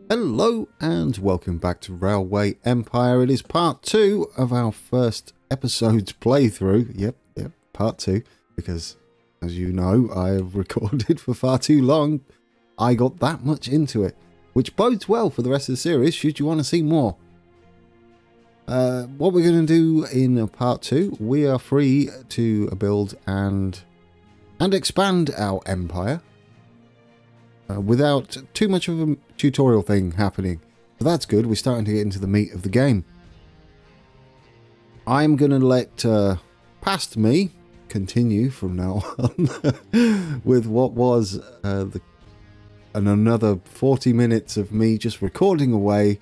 Hello and welcome back to Railway Empire. It is part 2 of our first episode's playthrough. Yep, part 2. Because, as you know, I have recorded for far too long. I got that much into it, which bodes well for the rest of the series, should you want to see more. What we're going to do in part 2, we are free to build and expand our empire. Without too much of a tutorial thing happening. So that's good, we're starting to get into the meat of the game. I'm going to let past me continue from now on with what was another 40 minutes of me just recording away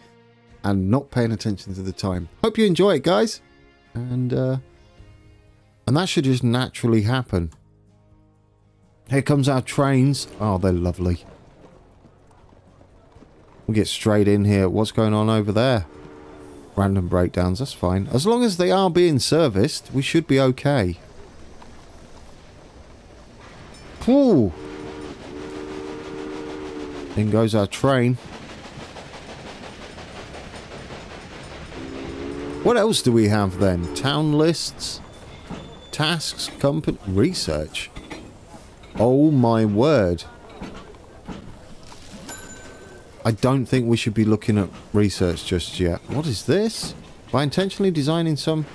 and not paying attention to the time. Hope you enjoy it, guys. And that should just naturally happen. Here comes our trains. Oh, they're lovely. We'll get straight in here. What's going on over there? Random breakdowns, that's fine. As long as they are being serviced, we should be okay. Ooh. In goes our train. What else do we have then? Town lists, tasks, company, research. Oh my word. I don't think we should be looking at research just yet. What is this? By intentionally designing some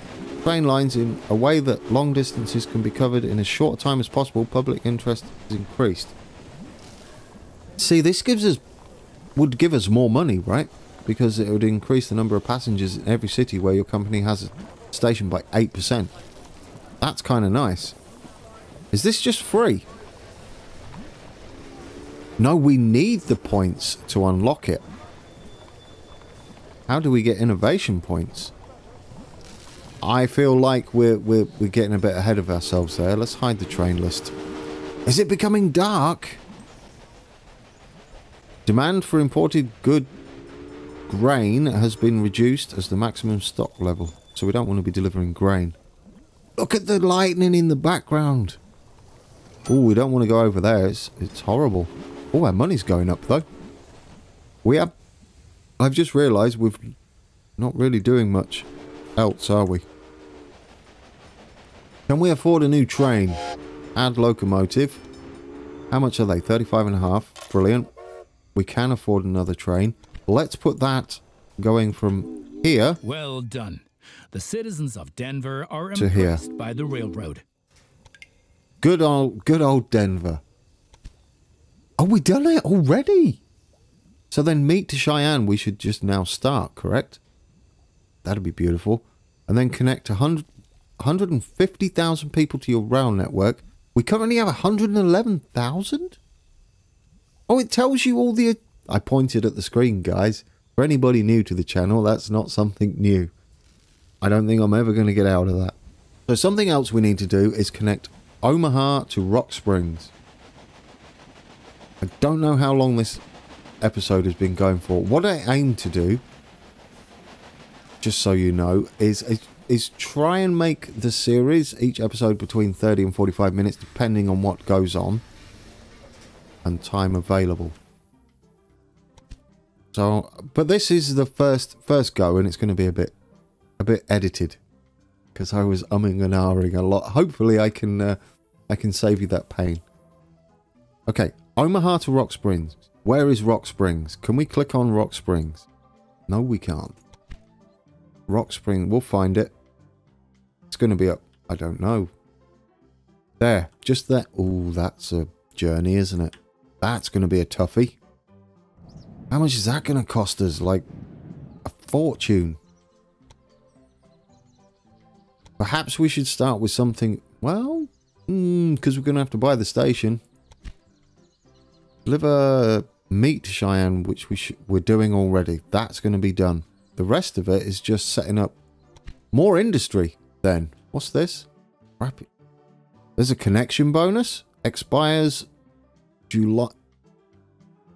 train lines in a way that long distances can be covered in as short a time as possible, public interest is increased. See, this would give us more money, right? Because it would increase the number of passengers in every city where your company has a station by 8%. That's kind of nice. Is this just free? No, we need the points to unlock it. How do we get innovation points? I feel like we're getting a bit ahead of ourselves there. Let's hide the train list. Is it becoming dark? Demand for imported good grain has been reduced as the maximum stock level. So we don't want to be delivering grain. Look at the lightning in the background. Oh, we don't want to go over there. It's horrible. Oh, our money's going up, though. I've just realised we're not really doing much else, are we? Can we afford a new train? Add locomotive. How much are they? 35.5. Brilliant. We can afford another train. Let's put that going from here. Well done. The citizens of Denver are impressed by the railroad. Good old Denver. Oh, we done it already. So then meet to Cheyenne, we should just now start, correct? That'd be beautiful. And then connect 150,000 people to your rail network. We currently have 111,000? Oh, it tells you all the... I pointed at the screen, guys. For anybody new to the channel, that's not something new. I don't think I'm ever going to get out of that. So something else we need to do is connect Omaha to Rock Springs. I don't know how long this episode has been going for. What I aim to do, just so you know, is try and make the series, each episode between 30 and 45 minutes, depending on what goes on and time available. So, but this is the first go, and it's going to be a bit edited because I was umming and ahhing a lot. Hopefully, I can save you that pain. Okay. Omaha to Rock Springs. Where is Rock Springs? Can we click on Rock Springs? No, we can't. Rock Springs. We'll find it. It's going to be up. I don't know. There. Just there. Oh, that's a journey, isn't it? That's going to be a toughie. How much is that going to cost us? Like a fortune. Perhaps we should start with something... Well, because we're going to have to buy the station. Deliver meat to Cheyenne, which we're doing already. That's going to be done. The rest of it is just setting up more industry then. What's this? Rapid. There's a connection bonus. Expires July.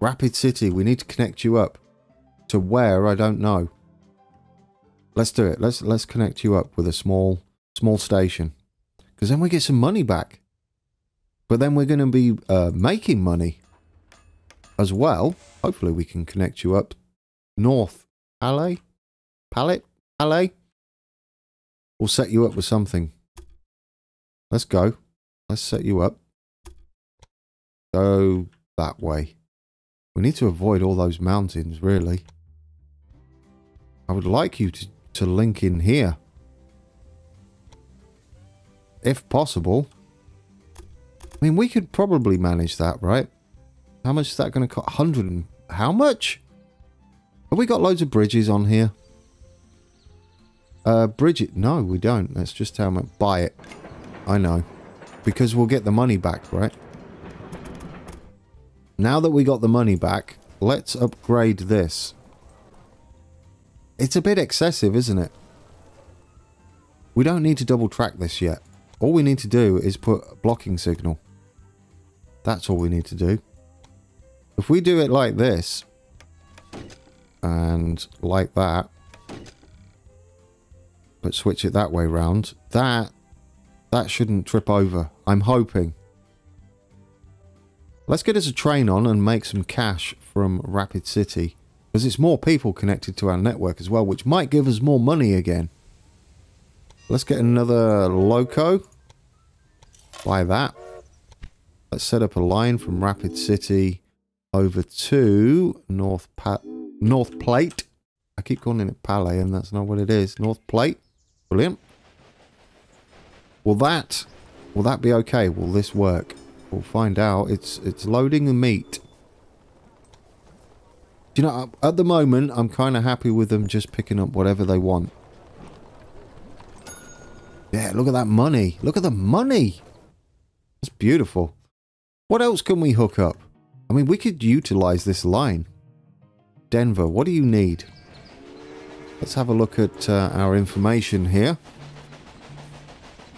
Rapid City. We need to connect you up. To where? I don't know. Let's do it. Let's connect you up with a small station. Because then we get some money back. But then we're going to be making money as well. Hopefully we can connect you up North Palais? Palais? We'll set you up with something. Let's go. Let's set you up. Go that way. We need to avoid all those mountains, really. I would like you to link in here. If possible. I mean, we could probably manage that, right? How much is that going to cost? 100 and... How much? Have we got loads of bridges on here? Bridget? No, we don't. That's just how much. Buy it. I know. Because we'll get the money back, right? Now that we got the money back, let's upgrade this. It's a bit excessive, isn't it? We don't need to double track this yet. All we need to do is put a blocking signal. That's all we need to do. If we do it like this, and like that, but switch it that way round, that shouldn't trip over. I'm hoping. Let's get us a train on and make some cash from Rapid City, because it's more people connected to our network as well, which might give us more money again. Let's get another loco. Buy that. Let's set up a line from Rapid City over to North Plate. I keep calling it Palais, and that's not what it is. North Plate. Brilliant. Will that be okay? Will this work? We'll find out. It's loading the meat. Do you know, at the moment, I'm kind of happy with them just picking up whatever they want. Yeah, look at that money. Look at the money. That's beautiful. What else can we hook up? I mean, we could utilize this line. Denver, what do you need? Let's have a look at our information here.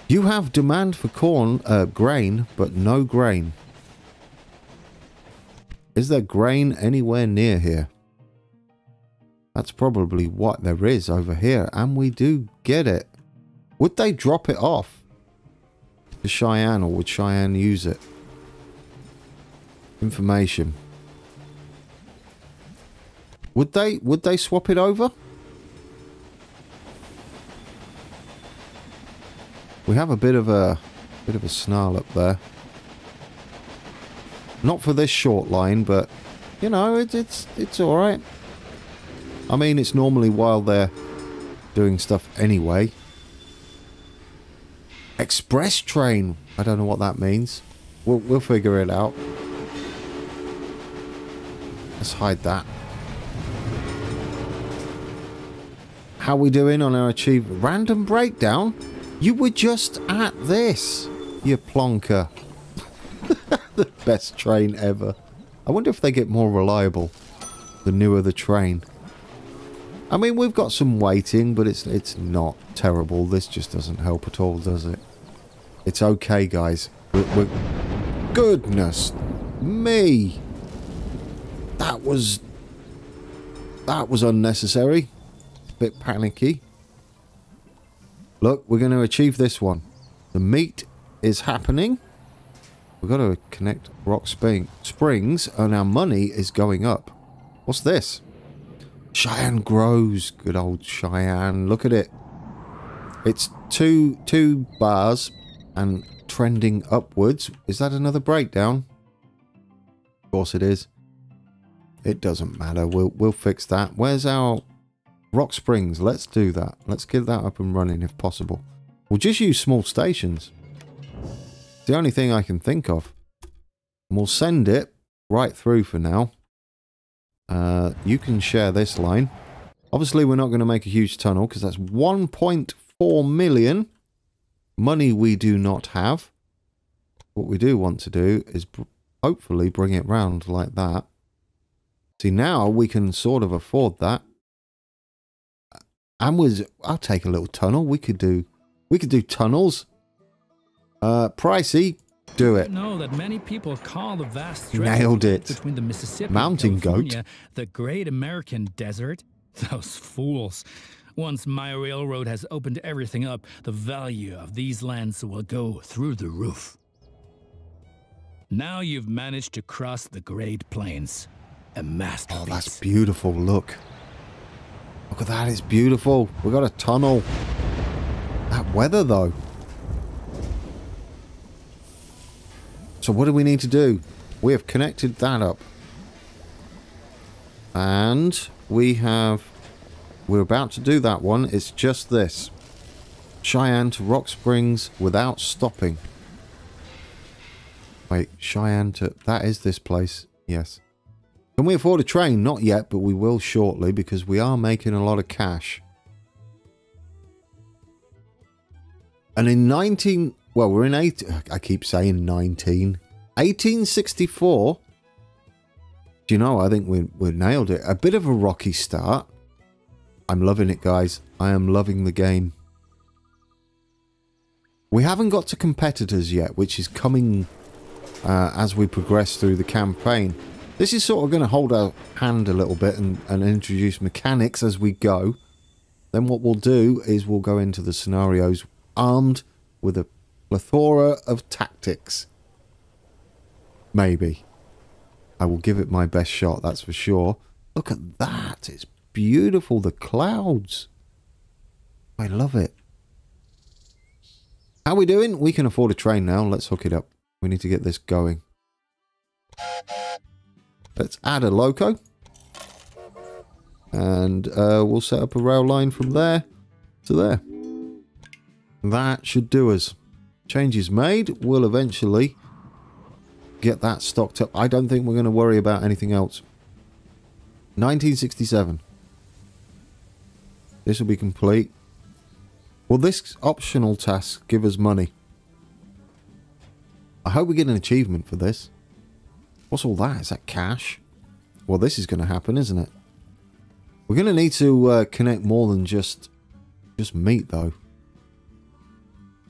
You have demand for grain, but no grain. Is there grain anywhere near here? That's probably what there is over here, and we do get it. Would they drop it off to Cheyenne, or would Cheyenne use it? Information. Would they swap it over? We have a bit of a snarl up there. Not for this short line, but you know, it's all right. I mean, it's normally while they're doing stuff anyway. Express train. I don't know what that means. We'll figure it out. Let's hide that. How we doing on our achievement? Random breakdown? You were just at this, you plonker. The best train ever. I wonder if they get more reliable the newer the train. I mean, we've got some waiting, but it's not terrible. This just doesn't help at all, does it? It's okay, guys. We're goodness me. That was unnecessary. A bit panicky. Look, we're going to achieve this one. The meat is happening. We've got to connect Rock Springs, and our money is going up. What's this? Cheyenne grows. Good old Cheyenne. Look at it. It's two bars and trending upwards. Is that another breakdown? Of course it is. It doesn't matter. We'll fix that. Where's our Rock Springs? Let's do that. Let's get that up and running if possible. We'll just use small stations. It's the only thing I can think of. And we'll send it right through for now. You can share this line. Obviously, we're not going to make a huge tunnel because that's 1.4 million. Money we do not have. What we do want to do is hopefully bring it round like that. See, now we can sort of afford that. And I'll take a little tunnel. We could do tunnels. Pricey, do it. Know that many people call the vast nailed it. Between the Mississippi Mountain and California, goat. The Great American Desert. Those fools. Once my railroad has opened everything up, the value of these lands will go through the roof. Now you've managed to cross the Great Plains. A masterpiece. Oh, that's beautiful. Look. Look at that, it's beautiful. We've got a tunnel. That weather, though. So what do we need to do? We have connected that up. And we're about to do that one. It's just this. Cheyenne to Rock Springs without stopping. Wait, Cheyenne to... That is this place. Yes. Can we afford a train? Not yet, but we will shortly because we are making a lot of cash. And in 19... Well, we're in 8... I keep saying 19. 1864. Do you know, I think we nailed it. A bit of a rocky start. I'm loving it, guys. I am loving the game. We haven't got to competitors yet, which is coming as we progress through the campaign. This is sort of going to hold our hand a little bit and introduce mechanics as we go. Then what we'll do is we'll go into the scenarios armed with a plethora of tactics. Maybe. I will give it my best shot, that's for sure. Look at that. It's beautiful. The clouds. I love it. How we doing? We can afford a train now. Let's hook it up. We need to get this going. Let's add a loco. And we'll set up a rail line from there to there. That should do us. Changes made. We'll eventually get that stocked up. I don't think we're going to worry about anything else. 1967. This will be complete. Will this optional task give us money? I hope we get an achievement for this. What's all that? Is that cash? Well, this is going to happen, isn't it? We're going to need to connect more than just meat, though.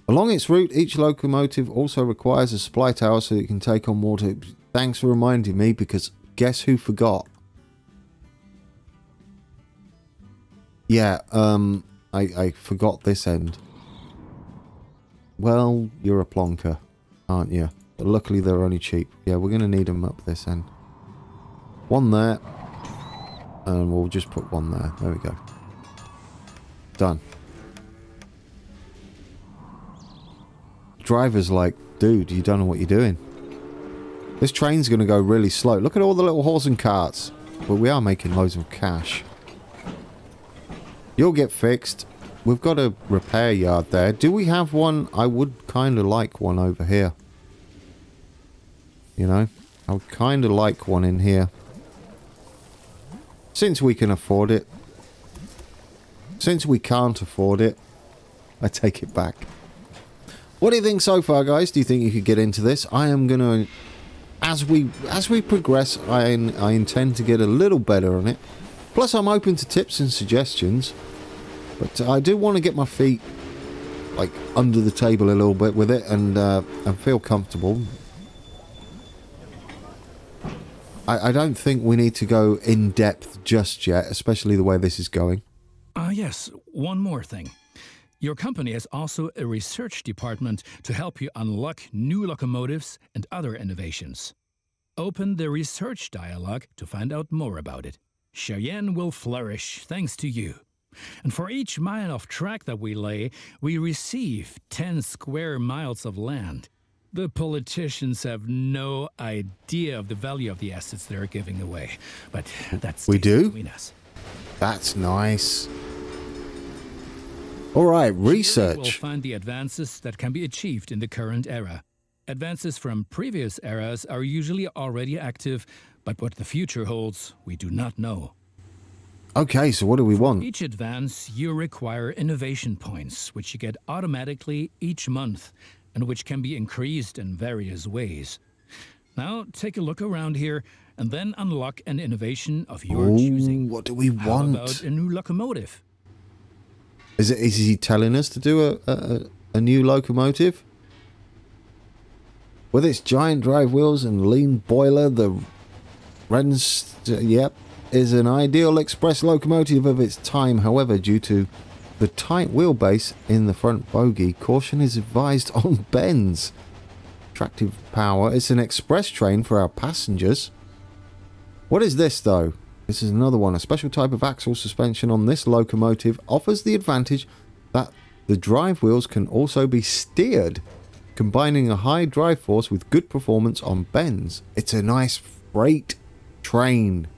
Along its route, each locomotive also requires a supply tower so it can take on water. Thanks for reminding me, because guess who forgot? Yeah, I forgot this end. Well, you're a plonker, aren't you? But luckily they're only cheap. Yeah, we're going to need them up this end. One there. And we'll just put one there. There we go. Done. Driver's like, dude, you don't know what you're doing. This train's going to go really slow. Look at all the little horse and carts. But we are making loads of cash. You'll get fixed. We've got a repair yard there. Do we have one? I would kind of like one over here. You know? I would kind of like one in here. Since we can afford it. Since we can't afford it, I take it back. What do you think so far, guys? Do you think you could get into this? I am going to... As we progress, I intend to get a little better on it. Plus, I'm open to tips and suggestions. But I do want to get my feet, like, under the table a little bit with it and feel comfortable. I don't think we need to go in depth just yet, especially the way this is going. Yes, one more thing. Your company has also a research department to help you unlock new locomotives and other innovations. Open the research dialogue to find out more about it. Cheyenne will flourish thanks to you. And for each mile of track that we lay, we receive 10 square miles of land. The politicians have no idea of the value of the assets they're giving away. But that's we do? between us. That's nice. All right, research. We'll find the advances that can be achieved in the current era. Advances from previous eras are usually already active, but what the future holds, we do not know. Okay, so what do we want? For each advance, you require innovation points, which you get automatically each month, and which can be increased in various ways. Now, take a look around here, and then unlock an innovation of your choosing. What do we want? How about a new locomotive? Is he telling us to do a new locomotive? With its giant drive wheels and lean boiler, the Ren's, yep, is an ideal express locomotive of its time. However, due to the tight wheelbase in the front bogie, caution is advised on bends. Attractive power. It's an express train for our passengers. What is this, though? This is another one. A special type of axle suspension on this locomotive offers the advantage that the drive wheels can also be steered, combining a high drive force with good performance on bends. It's a nice freight train.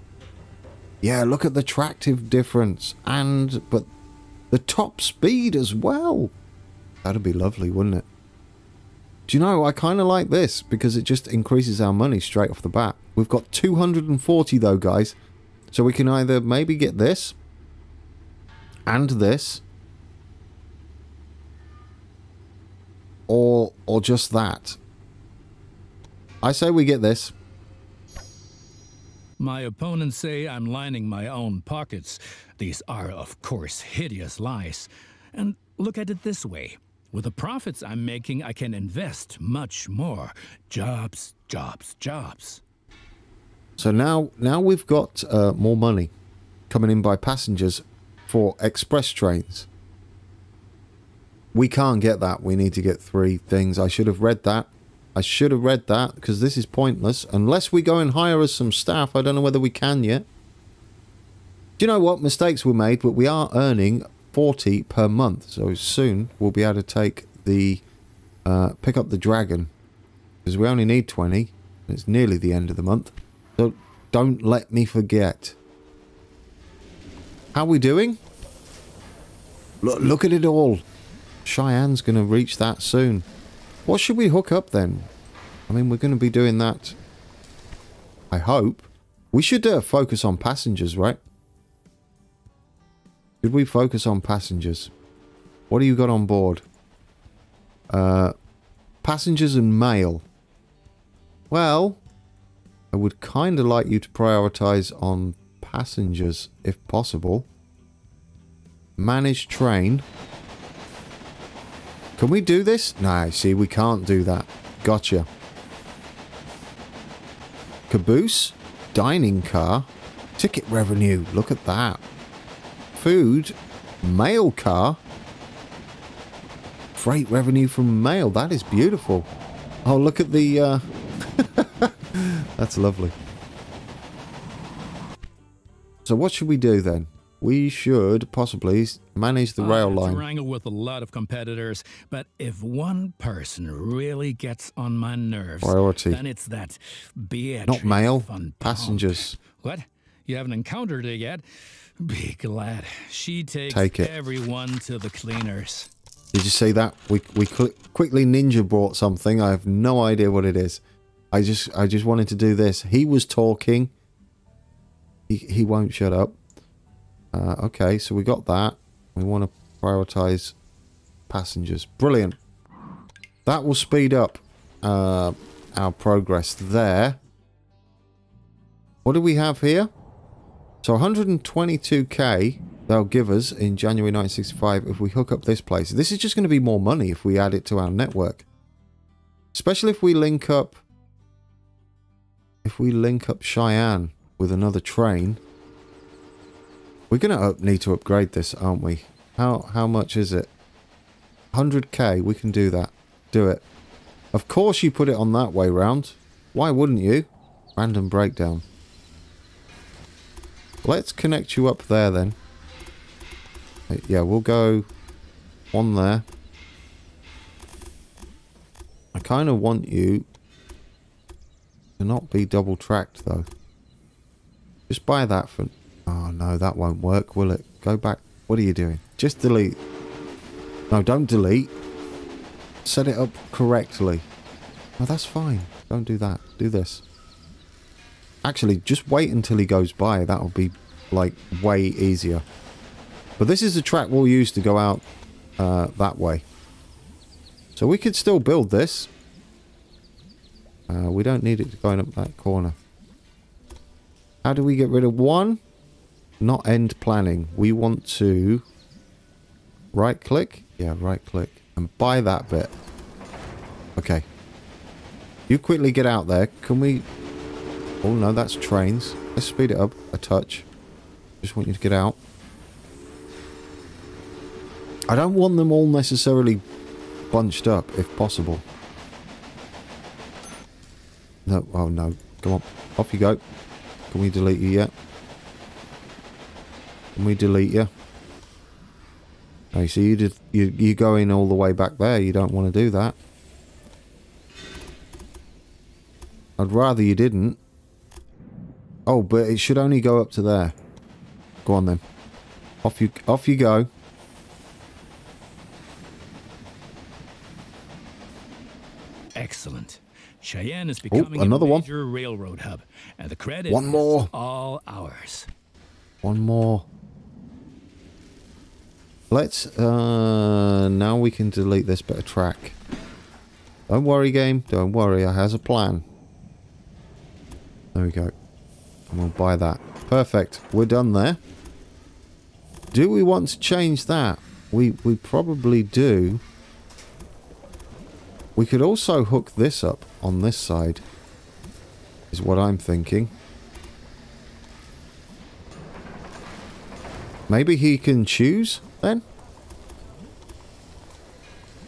Yeah, look at the tractive difference. But the top speed as well. That'd be lovely, wouldn't it? Do you know, I kind of like this because it just increases our money straight off the bat. We've got 240 though, guys. So we can either maybe get this and this, or just that. I say we get this. My opponents say I'm lining my own pockets. These are, of course, hideous lies. And look at it this way. With the profits I'm making, I can invest much more. Jobs, jobs, jobs. So now we've got more money coming in by passengers for express trains. We can't get that. We need to get 3 things. I should have read that. I should have read that because this is pointless. Unless we go and hire us some staff. I don't know whether we can yet. Do you know what? Mistakes were made, but we are earning 40 per month. So soon we'll be able to take the pick up the Dragon because we only need 20. It's nearly the end of the month. So don't let me forget. How we doing? Look at it all. Cheyenne's going to reach that soon. What should we hook up then? I mean, we're going to be doing that. I hope. We should focus on passengers, right? Should we focus on passengers? What do you got on board? Passengers and mail. Well, I would kind of like you to prioritize on passengers if possible. Manage train. Can we do this? No, see, we can't do that. Gotcha. Caboose. Dining car. Ticket revenue. Look at that. Food. Mail car. Freight revenue from mail. That is beautiful. Oh, look at the... That's lovely. So what should we do then? We should possibly manage the rail line. I wrangle with a lot of competitors, but if one person really gets on my nerves, priority. Then it's that bitch. Not mail, passengers. What? You haven't encountered it yet? Be glad. She takes everyone to the cleaners. Did you see that? We quickly ninja brought something. I have no idea what it is. I just wanted to do this. He was talking. He won't shut up. Okay, so we got that. We want to prioritize passengers. Brilliant. That will speed up our progress there. What do we have here? So 122k they'll give us in January 1965 if we hook up this place. This is just going to be more money if we add it to our network. Especially if we link up... If we link up Cheyenne with another train... We're going to need to upgrade this, aren't we? How much is it? 100k, we can do that. Do it. Of course you put it on that way round. Why wouldn't you? Random breakdown. Let's connect you up there then. Yeah, we'll go one there. I kind of want you to not be double tracked though. Just buy that for... Oh no, that won't work, will it? Go back. What are you doing? Just delete. No, don't delete. Set it up correctly. No, that's fine. Don't do that. Do this. Actually, just wait until he goes by. That'll be, like, way easier. But this is the track we'll use to go out that way. So we could still build this. We don't need it going up that corner. How do we get rid of one? Not end planning. We want to right click. Yeah, right click. And buy that bit. Okay. You quickly get out there. Can we... Oh no, that's trains. Let's speed it up a touch. Just want you to get out. I don't want them all necessarily bunched up, if possible. No, oh no. Come on. Off you go. Can we delete you yet? Can we delete you? Oh, so you go in all the way back there. You don't want to do that. I'd rather you didn't. Oh, but it should only go up to there. Go on then. Off you go. Excellent. Cheyenne is becoming another a one. major railroad hub, and the credit One more. is all ours. One more. Let's, now we can delete this bit of track. Don't worry, game. Don't worry. I has a plan. There we go. And we'll buy that. Perfect. We're done there. Do we want to change that? We probably do. We could also hook this up on this side. Is what I'm thinking. Maybe he can choose then?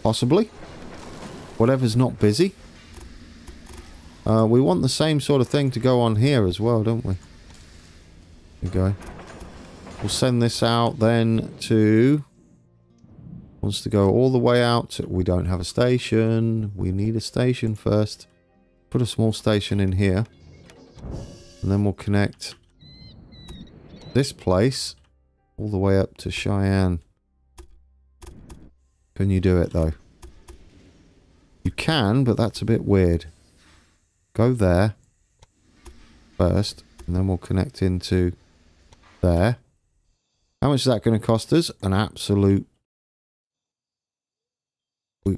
Possibly. Whatever's not busy. We want the same sort of thing to go on here as well, don't we? There we go. We'll send this out then to... Wants to go all the way out to... We don't have a station. We need a station first. Put a small station in here. And then we'll connect this place all the way up to Cheyenne. Can you do it though? You can, but that's a bit weird. Go there first, and then we'll connect into there. How much is that going to cost us? An absolute...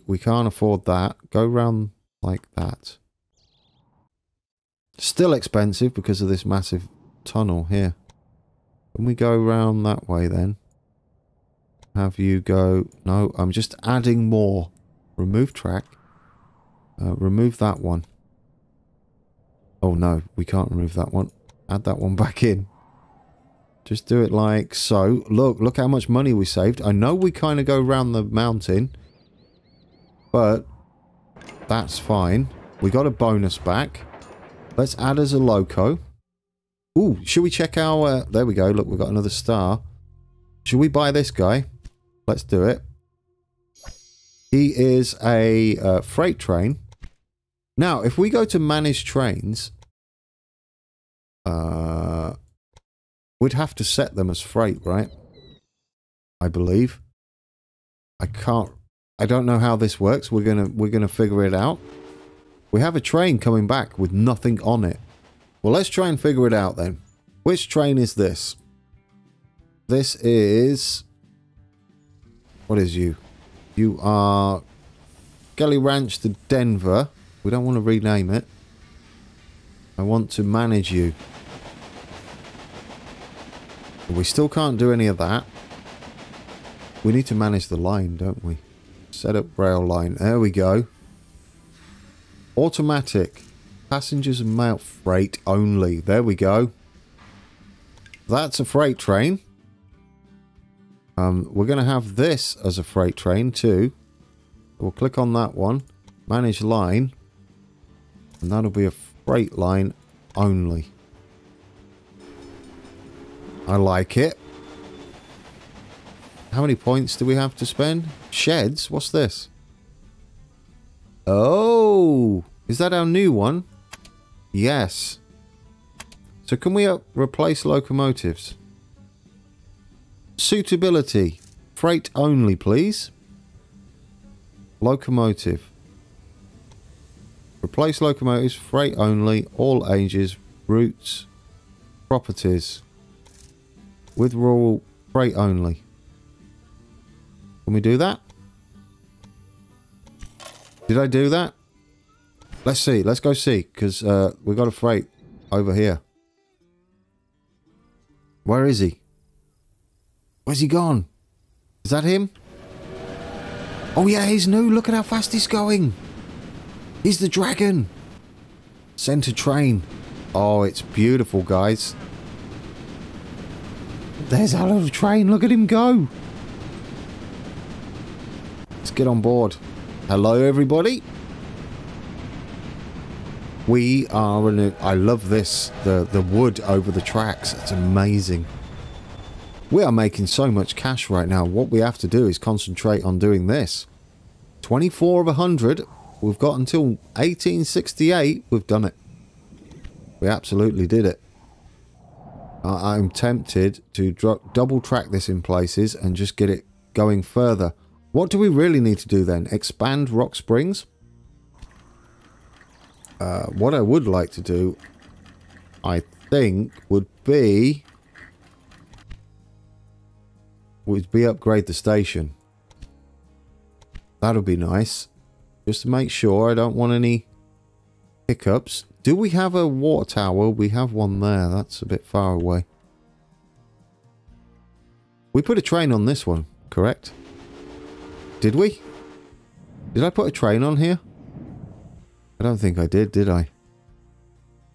We can't afford that. Go round like that. Still expensive because of this massive tunnel here. Can we go round that way then? Have you go... No, I'm just adding more. Remove track. Remove that one. Oh no, we can't remove that one. Add that one back in. Just do it like so. Look how much money we saved. I know we kind of go round the mountain. But that's fine. We got a bonus back. Let's add as a loco. Ooh, should we check our... there we go. Look, we've got another star. Should we buy this guy? Let's do it. He is a freight train. Now, if we go to manage trains, we'd have to set them as freight, right? I believe. I don't know how this works. We're gonna figure it out. We have a train coming back with nothing on it. Well, let's try and figure it out then. Which train is this? This is... What is you? You are... Gully Ranch to Denver. We don't want to rename it. I want to manage you. But we still can't do any of that. We need to manage the line, don't we? Set up rail line. There we go. Automatic. Passengers and mail freight only. There we go. That's a freight train. We're going to have this as a freight train too. We'll click on that one. Manage line. And that'll be a freight line only. I like it. How many points do we have to spend? Sheds? What's this? Oh! Is that our new one? Yes. So can we replace locomotives? Suitability. Freight only, please. Locomotive. Replace locomotives. Freight only. All ages. Routes. Properties. With rural. Freight only. Can we do that? Did I do that? Let's see. Let's go see. Because we've got a freight over here. Where is he? Where's he gone? Is that him? Oh yeah, he's new. Look at how fast he's going. He's the dragon. Center train. Oh, it's beautiful, guys. There's our little train. Look at him go. Let's get on board. Hello, everybody. We are in a... I love this. The wood over the tracks. It's amazing. We are making so much cash right now. What we have to do is concentrate on doing this. 24 of 100. We've got until 1868. We've done it. We absolutely did it. I'm tempted to double track this in places and just get it going further. What do we really need to do then? Expand Rock Springs? What I would like to do, I think, would be upgrade the station. That'll be nice. Just to make sure I don't want any hiccups. Do we have a water tower? We have one there. That's a bit far away. We put a train on this one, correct? Did we? Did I put a train on here? I don't think I did I?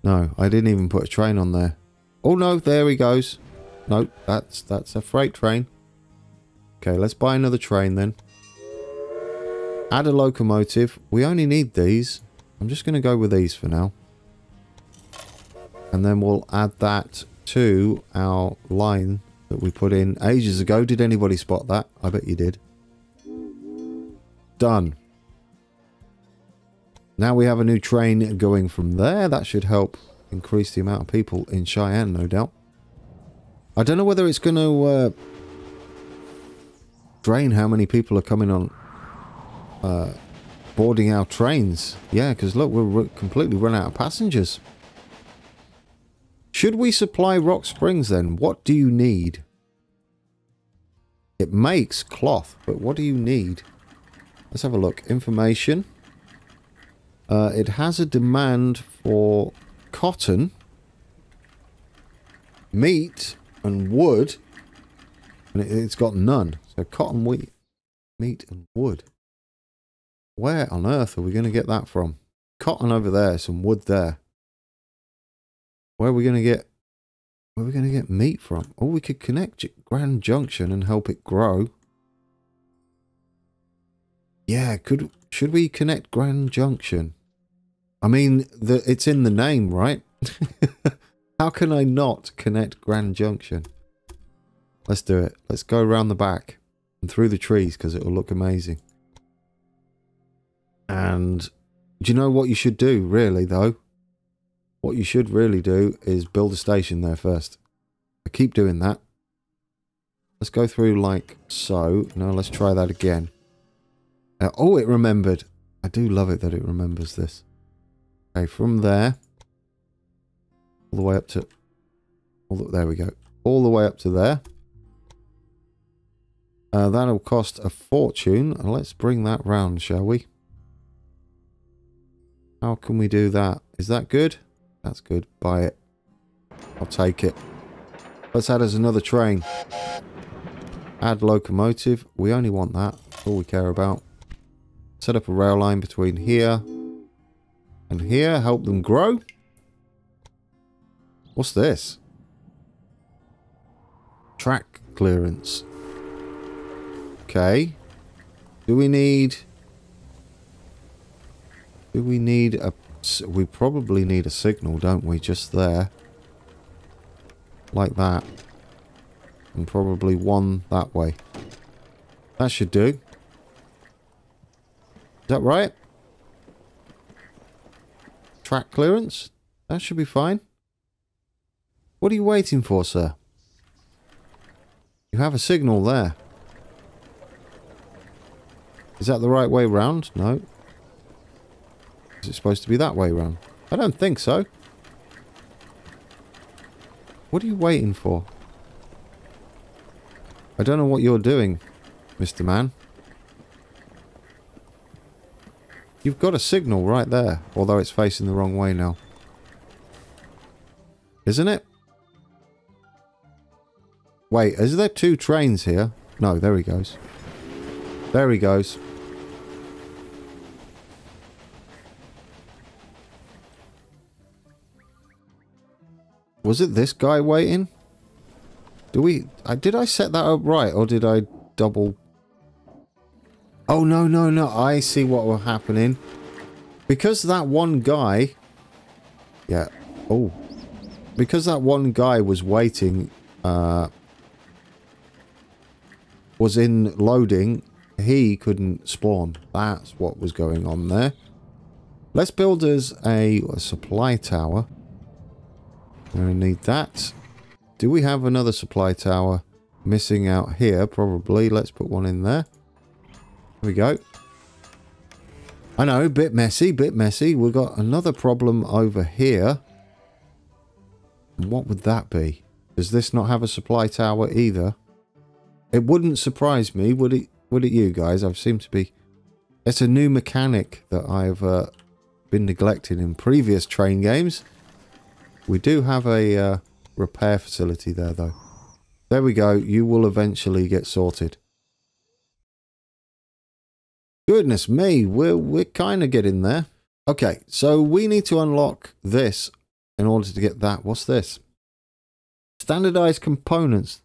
No, I didn't even put a train on there. Oh no, there he goes. No, that's a freight train. Okay, let's buy another train then. Add a locomotive. We only need these. I'm just going to go with these for now. And then we'll add that to our line that we put in ages ago. Did anybody spot that? I bet you did. Done. Now we have a new train going from there. That should help increase the amount of people in Cheyenne, no doubt. I don't know whether it's going to drain how many people are coming on boarding our trains. Yeah, because look, we're completely run out of passengers. Should we supply Rock Springs then? What do you need? It makes cloth, but what do you need? Let's have a look. Information. It has a demand for cotton, meat, and wood. And it's got none. So cotton, wheat, meat, and wood. Where on earth are we going to get that from? Cotton over there, some wood there. Where are we going to get meat from? Oh, we could connect Grand Junction and help it grow. Yeah, should we connect Grand Junction? I mean, it's in the name, right? How can I not connect Grand Junction? Let's do it. Let's go around the back and through the trees because it will look amazing. And do you know what you should do, really, though? What you should really do is build a station there first. I keep doing that. Let's go through like so. No, let's try that again. Oh, it remembered. I do love it that it remembers this. Okay, from there, all the way up to... there we go. All the way up to there. That'll cost a fortune. Let's bring that round, shall we? How can we do that? Is that good? That's good. Buy it. I'll take it. Let's add as another train. Add locomotive. We only want that. That's all we care about. Set up a rail line between here and here. Help them grow. What's this? Track clearance. Okay. Do we need a... We probably need a signal, don't we? Just there. Like that. And probably one that way. That should do. Is that right? Track clearance? That should be fine. What are you waiting for, sir? You have a signal there. Is that the right way round? No. Is it supposed to be that way round? I don't think so. What are you waiting for? I don't know what you're doing, Mr. Man. You've got a signal right there, although it's facing the wrong way now. Isn't it? Wait, is there two trains here? No, there he goes. There he goes. Was it this guy waiting? Did I set that up right, or did I double... Oh, no, no, no. I see what was happening. Because that one guy... Yeah. Oh. Because that one guy was waiting was in loading, he couldn't spawn. That's what was going on there. Let's build us a supply tower. We're going to need that. Do we have another supply tower missing out here? Probably. Let's put one in there. There we go. I know, bit messy, bit messy. We've got another problem over here. What would that be? Does this not have a supply tower either? It wouldn't surprise me, would it? Would it you guys? I've seemed to be... It's a new mechanic that I've been neglecting in previous train games. We do have a repair facility there, though. There we go. You will eventually get sorted. Goodness me, we're kind of getting there. Okay, so we need to unlock this in order to get that. What's this? Standardized components.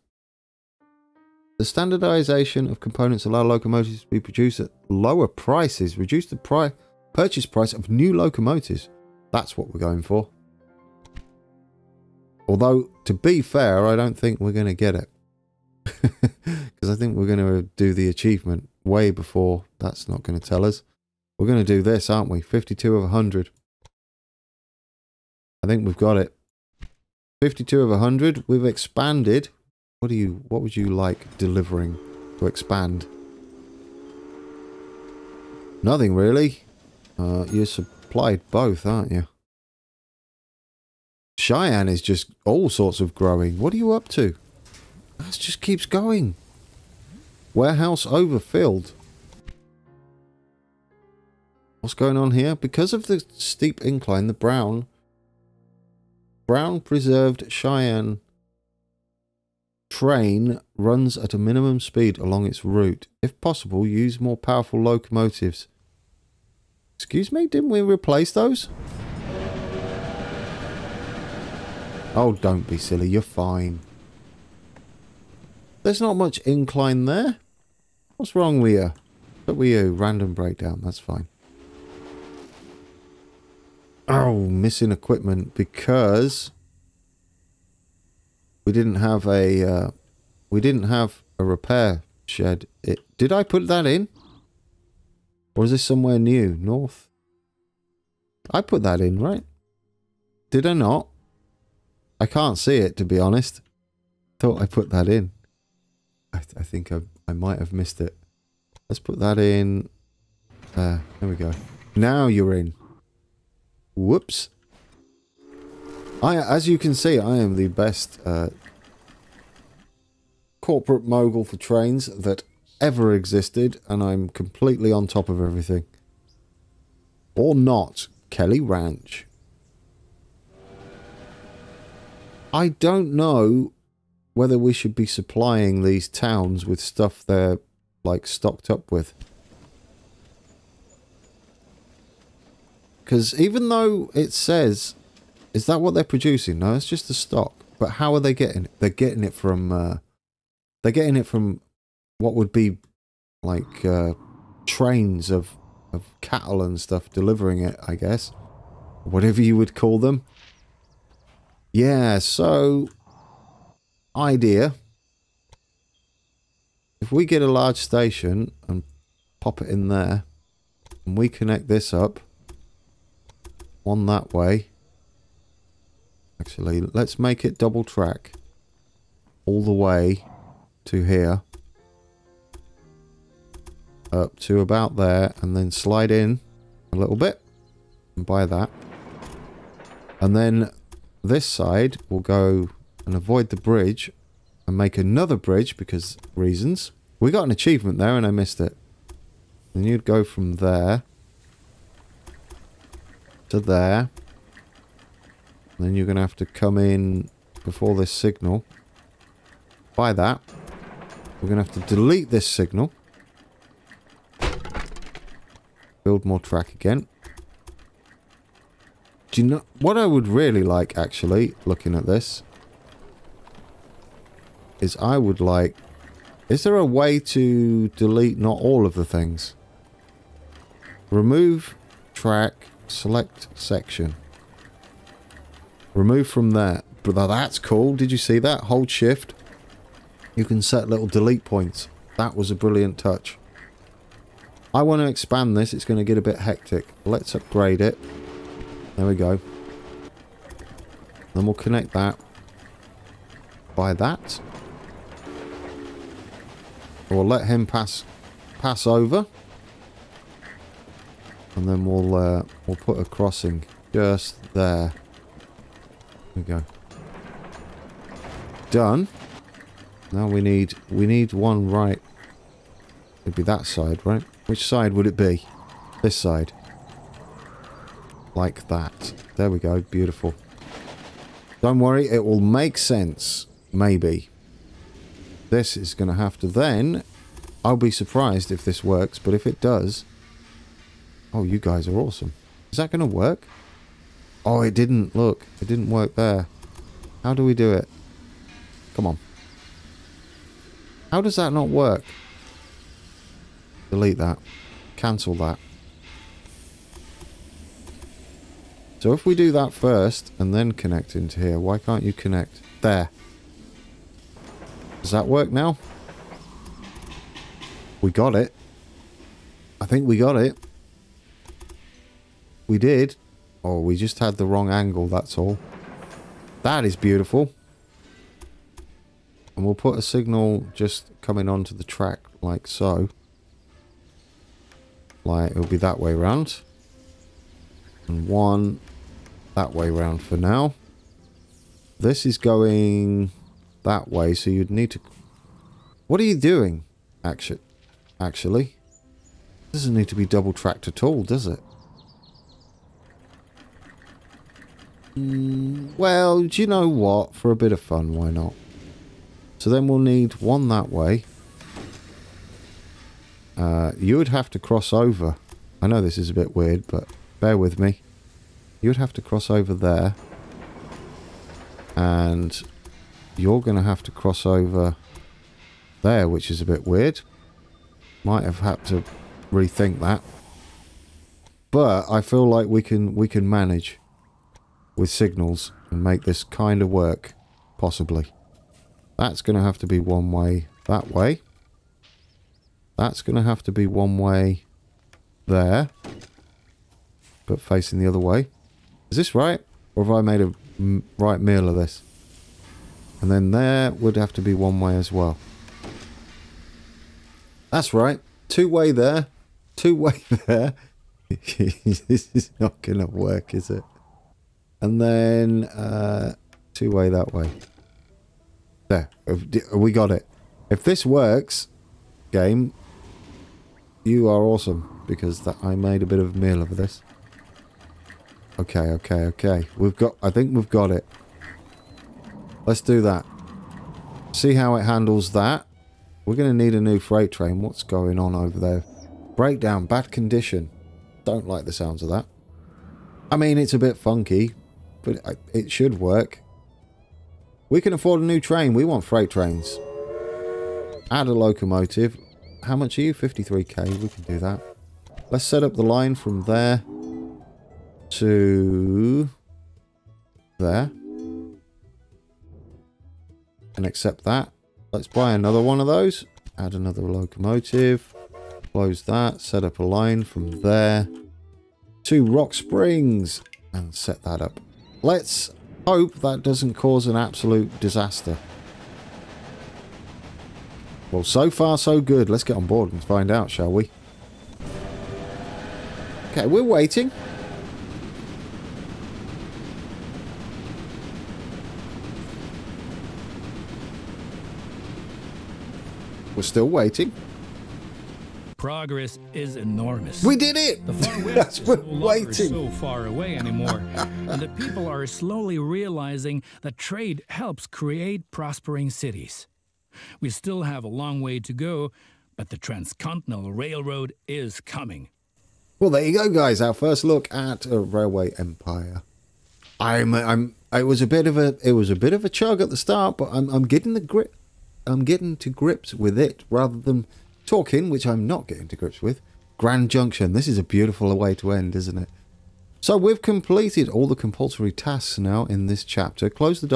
The standardization of components allow locomotives to be produced at lower prices, reduce the purchase price of new locomotives. That's what we're going for. Although, to be fair, I don't think we're going to get it. Because I think we're going to do the achievement way before. That's not going to tell us. We're going to do this, aren't we? 52 of 100. I think we've got it. 52 of 100. We've expanded. What would you like delivering to expand? Nothing really. You supplied both, aren't you? Cheyenne is just all sorts of growing. What are you up to? That just keeps going. Warehouse overfilled. What's going on here? Because of the steep incline, the brown preserved Cheyenne train runs at a minimum speed along its route. If possible, use more powerful locomotives. Excuse me, didn't we replace those? Oh, don't be silly, you're fine. There's not much incline there. What's wrong with you? What with you? Random breakdown, that's fine. Oh, missing equipment because we didn't have a repair shed. Did I put that in? Or is this somewhere new? North? I put that in, right? Did I not? I can't see it, to be honest. Thought I put that in. I think I might have missed it. Let's put that in. There we go. Now you're in. Whoops. As you can see, I am the best corporate mogul for trains that ever existed, and I'm completely on top of everything. Or not. Kelly Ranch. I don't know whether we should be supplying these towns with stuff they're, like, stocked up with. Because even though it says... Is that what they're producing? No, it's just the stock. But how are they getting it? They're getting it from... they're getting it from what would be, like, trains of cattle and stuff delivering it, I guess. Whatever you would call them. Yeah, so... Idea. If we get a large station and pop it in there, and we connect this up, one that way. Actually, let's make it double track all the way to here, up to about there, and then slide in a little bit and buy that. And then this side will go and avoid the bridge and make another bridge because reasons. We got an achievement there and I missed it. Then you'd go from there to there. And then you're going to have to come in before this signal. Buy that. We're going to have to delete this signal. Build more track again. Do you know what I would really like, actually, looking at this? Is I would like... Is there a way to delete not all of the things? Remove track, select section. Remove from there. But that's cool. Did you see that? Hold shift. You can set little delete points. That was a brilliant touch. I want to expand this. It's going to get a bit hectic. Let's upgrade it. There we go. Then we'll connect that by that. We'll let him pass over. And then we'll put a crossing just there. There we go. Done. Now we need one right. It'd be that side, right? Which side would it be? This side. Like that. There we go. Beautiful. Don't worry, it will make sense. Maybe. This is going to have to then... I'll be surprised if this works, but if it does... Oh, you guys are awesome. Is that going to work? Oh, it didn't. Look, it didn't work there. How do we do it? Come on. How does that not work? Delete that. Cancel that. So if we do that first and then connect into here, why can't you connect there? Does that work now? We got it. I think we got it. We did. Oh, we just had the wrong angle, that's all. That is beautiful. And we'll put a signal just coming onto the track like so. Like, it'll be that way round. And one that way round for now. This is going that way, so you'd need to... What are you doing, actually? It doesn't need to be double tracked at all, does it? Well, do you know what? For a bit of fun, why not? So then we'll need one that way. You would have to cross over. I know this is a bit weird, but bear with me. You would have to cross over there. And you're going to have to cross over there, which is a bit weird. Might have had to rethink that. But I feel like we can manage with signals and make this kind of work, possibly. That's going to have to be one way that way. That's going to have to be one way there, but facing the other way. Is this right? Or have I made a right meal of this? And then there would have to be one way as well. That's right. Two-way there. Two-way there. This is not going to work, is it? And then two-way that way. There. We got it. If this works, game, you are awesome. Because I made a bit of a meal of this. Okay. I think we've got it. Let's do that. See how it handles that. We're going to need a new freight train. What's going on over there? Breakdown, bad condition. Don't like the sounds of that. I mean, it's a bit funky, but it should work. We can afford a new train. We want freight trains. Add a locomotive. How much are you? 53k. We can do that. Let's set up the line from there to there. And accept that. Let's buy another one of those. Add another locomotive. Close that. Set up a line from there to Rock Springs. And set that up. Let's hope that doesn't cause an absolute disaster. Well, so far so good. Let's get on board and find out, shall we? Okay, we're waiting. We're still waiting. Progress is enormous. We did it! The Far West Yes, is we're no longer waiting. so far away anymore. And the people are slowly realizing that trade helps create prospering cities. We still have a long way to go, but the Transcontinental Railroad is coming. Well, there you go, guys. Our first look at a railway empire. It was a bit of a chug at the start, but I'm getting the grip. I'm getting to grips with it rather than talking, which I'm not getting to grips with. Grand Junction. This is a beautiful way to end, isn't it? So we've completed all the compulsory tasks now in this chapter. Close the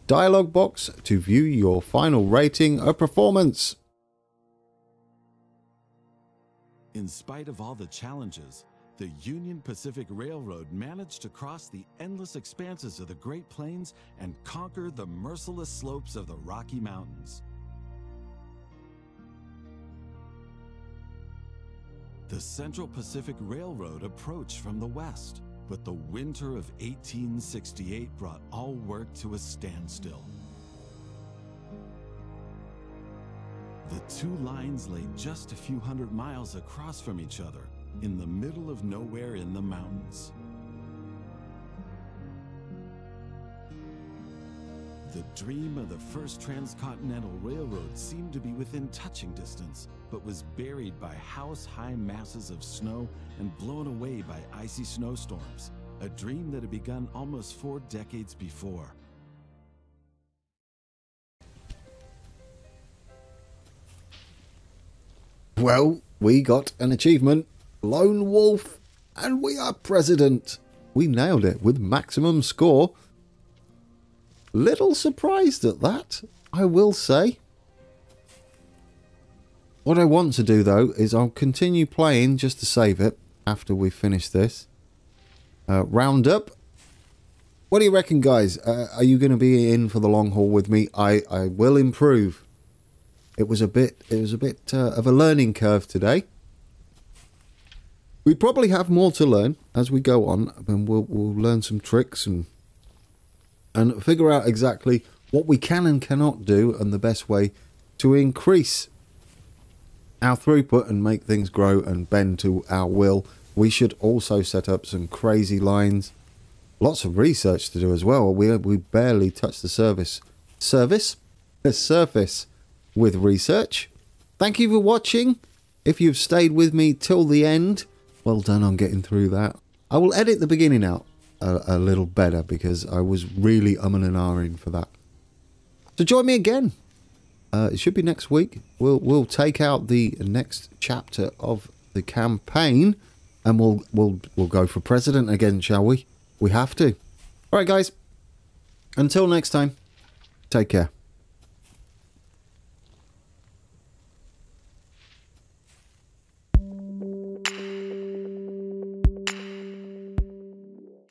dialogue box to view your final rating of performance. In spite of all the challenges, the Union Pacific Railroad managed to cross the endless expanses of the Great Plains and conquer the merciless slopes of the Rocky Mountains. The Central Pacific Railroad approached from the west, but the winter of 1868 brought all work to a standstill. The two lines lay just a few hundred miles across from each other, in the middle of nowhere in the mountains. The dream of the first transcontinental railroad seemed to be within touching distance, but was buried by house-high masses of snow and blown away by icy snowstorms, a dream that had begun almost 4 decades before. Well, we got an achievement, Lone Wolf, and we are president. We nailed it with maximum score. Little surprised at that, I will say. What I want to do though is I'll continue playing just to save it after we finish this. Round up. What do you reckon, guys? Are you going to be in for the long haul with me? I will improve. It was a bit of a learning curve today. We probably have more to learn as we go on, and we'll learn some tricks and figure out exactly what we can and cannot do and the best way to increase our throughput and make things grow and bend to our will. We should also set up some crazy lines. Lots of research to do as well. We barely touched the surface with research. Thank you for watching. If you've stayed with me till the end, well done on getting through that. I will edit the beginning out a little better because I was really umming and ahhing for that. So join me again. It should be next week. We'll take out the next chapter of the campaign, and we'll go for president again, shall we? We have to. All right, guys. Until next time. Take care.